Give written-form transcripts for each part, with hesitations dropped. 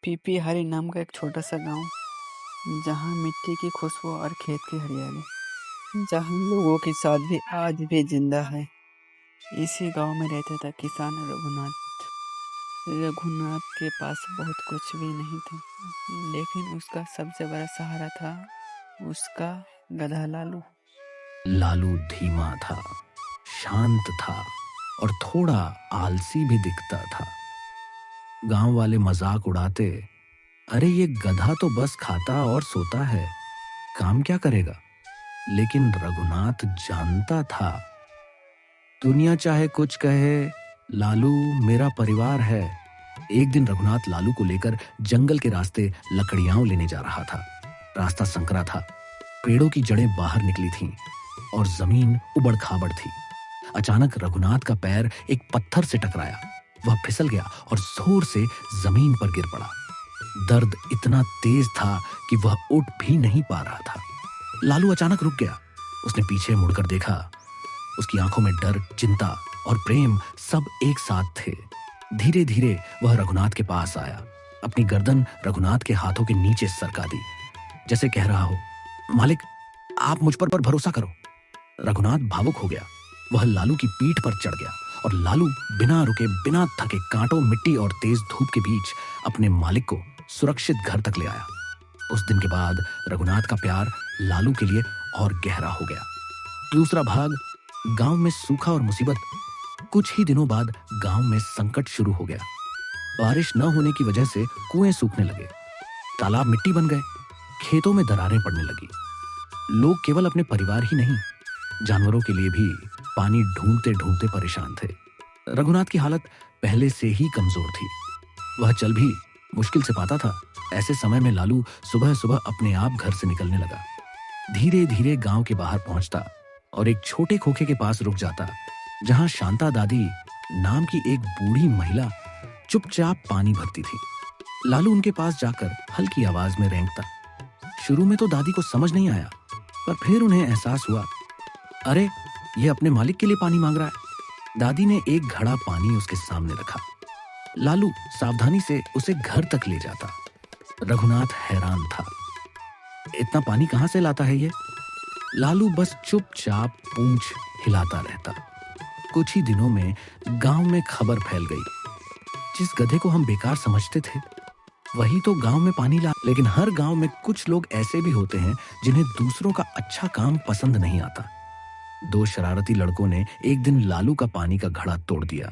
पीपीहारी नाम का एक छोटा सा गांव, जहां मिट्टी की खुशबू और खेत की हरियाली, जहां लोगों की साथ भी आज भी जिंदा है। इसी गांव में रहता था किसान रघुनाथ। रघुनाथ के पास बहुत कुछ भी नहीं था, लेकिन उसका सबसे बड़ा सहारा था उसका गधा लालू। लालू धीमा था, शांत था और थोड़ा आलसी भी दिखता था। गांव वाले मजाक उड़ाते, अरे ये गधा तो बस खाता और सोता है, काम क्या करेगा। लेकिन रघुनाथ जानता था, दुनिया चाहे कुछ कहे, लालू मेरा परिवार है। एक दिन रघुनाथ लालू को लेकर जंगल के रास्ते लकड़ियां लेने जा रहा था। रास्ता संकरा था, पेड़ों की जड़ें बाहर निकली थीं और जमीन उबड़ खाबड़ थी। अचानक रघुनाथ का पैर एक पत्थर से टकराया। वह फिसल गया और जोर से जमीन पर गिर पड़ा। दर्द इतना तेज था कि वह उठ भी नहीं पा रहा था। लालू अचानक रुक गया। उसने पीछे मुड़कर देखा। उसकी आंखों में डर, चिंता और प्रेम सब एक साथ थे। धीरे धीरे वह रघुनाथ के पास आया, अपनी गर्दन रघुनाथ के हाथों के नीचे सरका दी, जैसे कह रहा हो, मालिक आप मुझ पर भरोसा करो। रघुनाथ भावुक हो गया। वह लालू की पीठ पर चढ़ गया और लालू बिना रुके, बिना थके, कांटों, मिट्टी और तेज धूप के बीच अपने मालिक को सुरक्षित घर तक ले आया। उस दिन के बाद रघुनाथ का प्यार लालू के लिए और गहरा हो गया। दूसरा भाग, गांव में सूखा और मुसीबत। कुछ ही दिनों बाद गांव में संकट शुरू हो गया। बारिश न होने की वजह से कुएं सूखने लगे, तालाब मिट्टी बन गए, खेतों में दरारें पड़ने लगी। लोग केवल अपने परिवार ही नहीं, जानवरों के लिए भी पानी ढूंढते ढूंढते परेशान थे। रघुनाथ की हालत पहले से ही कमजोर थी। वह चल भी मुश्किल से पाता था। ऐसे समय में लालू सुबह सुबह अपने आप घर से निकलने लगा। धीरे धीरे गांव के बाहर पहुंचता और एक छोटे खोखे के पास रुक जाता, जहां शांता दादी नाम की एक बूढ़ी महिला चुपचाप पानी भरती थी। लालू उनके पास जाकर हल्की आवाज में रेंगता। शुरू में तो दादी को समझ नहीं आया, पर फिर उन्हें एहसास हुआ, अरे ये अपने मालिक के लिए पानी मांग रहा है। दादी ने एक घड़ा पानी उसके सामने रखा। लालू सावधानी से उसे घर तक ले जाता। रघुनाथ हैरान था, इतना पानी कहां से लाता है ये? लालू बस चुपचाप पूंछ हिलाता रहता। कुछ ही दिनों में गांव में खबर फैल गई, जिस गधे को हम बेकार समझते थे वही तो गांव में पानी ला। लेकिन हर गांव में कुछ लोग ऐसे भी होते हैं जिन्हें दूसरों का अच्छा काम पसंद नहीं आता। दो शरारती लड़कों ने एक दिन लालू का पानी का घड़ा तोड़ दिया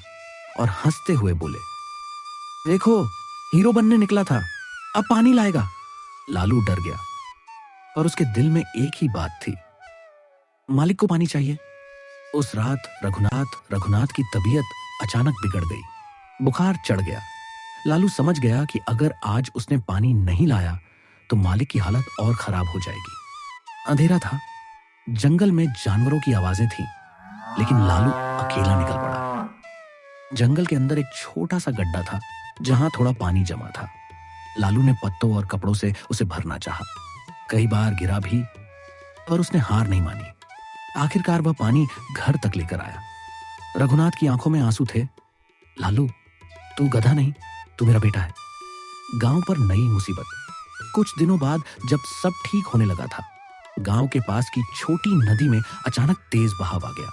और हंसते हुए बोले, देखो हीरो बनने निकला था, अब पानी लाएगा। लालू डर गया, पर उसके दिल में एक ही बात थी, मालिक को पानी चाहिए। उस रात रघुनाथ की तबीयत अचानक बिगड़ गई। बुखार चढ़ गया। लालू समझ गया कि अगर आज उसने पानी नहीं लाया तो मालिक की हालत और खराब हो जाएगी। अंधेरा था, जंगल में जानवरों की आवाजें थीं, लेकिन लालू अकेला निकल पड़ा। जंगल के अंदर एक छोटा सा गड्ढा था, जहां थोड़ा पानी जमा था। लालू ने पत्तों और कपड़ों से उसे भरना चाहा। कई बार गिरा भी, पर उसने हार नहीं मानी। आखिरकार वह पानी घर तक लेकर आया। रघुनाथ की आंखों में आंसू थे। लालू, तू गधा नहीं, तू मेरा बेटा है। गांव पर नई मुसीबत। कुछ दिनों बाद जब सब ठीक होने लगा था, गांव के पास की छोटी नदी में अचानक तेज बहाव आ गया।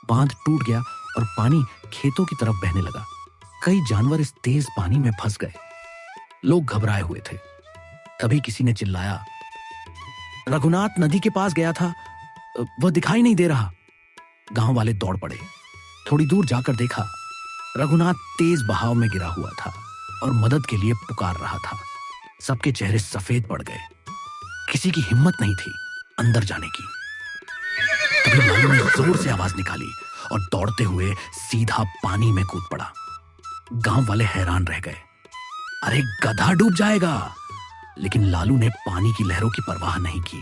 बांध टूट गया और पानी खेतों की तरफ बहने लगा। कई जानवर इस तेज पानी में फंस गए। लोग घबराए हुए थे। तभी किसी ने चिल्लाया, रघुनाथ नदी के पास गया था, वह दिखाई नहीं दे रहा। गांव वाले दौड़ पड़े। थोड़ी दूर जाकर देखा, रघुनाथ तेज बहाव में गिरा हुआ था और मदद के लिए पुकार रहा था। सबके चेहरे सफेद पड़ गए। किसी की हिम्मत नहीं थी अंदर जाने की। तभी लालू ने जोर से आवाज निकाली और दौड़ते हुए सीधा पानी में कूद पड़ा। गांव वाले हैरान रह गए, अरे गधा डूब जाएगा। लेकिन लालू ने पानी की लहरों की परवाह नहीं की।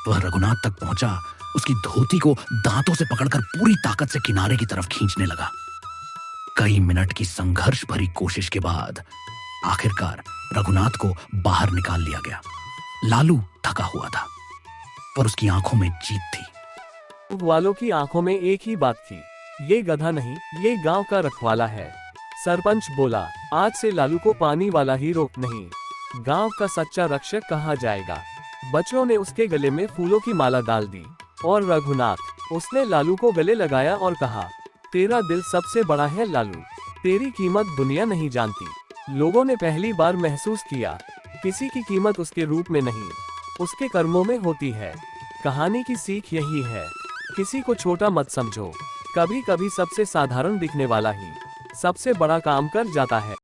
वह रघुनाथ तक पहुंचा, उसकी धोती को दांतों से पकड़कर पूरी ताकत से किनारे की तरफ खींचने लगा। कई मिनट की संघर्ष भरी कोशिश के बाद आखिरकार रघुनाथ को बाहर निकाल लिया गया। लालू थका हुआ था, पर उसकी आंखों में जीत थी। वालों की आंखों में एक ही बात थी, ये गधा नहीं, ये गांव का रखवाला है। सरपंच बोला, आज से लालू को पानी वाला ही रोक नहीं, गांव का सच्चा रक्षक कहा जाएगा। बच्चों ने उसके गले में फूलों की माला डाल दी और रघुनाथ, उसने लालू को गले लगाया और कहा, तेरा दिल सबसे बड़ा है लालू, तेरी कीमत दुनिया नहीं जानती। लोगों ने पहली बार महसूस किया, किसी की कीमत उसके रूप में नहीं, उसके कर्मों में होती है। कहानी की सीख यही है, किसी को छोटा मत समझो, कभी कभी सबसे साधारण दिखने वाला ही सबसे बड़ा काम कर जाता है।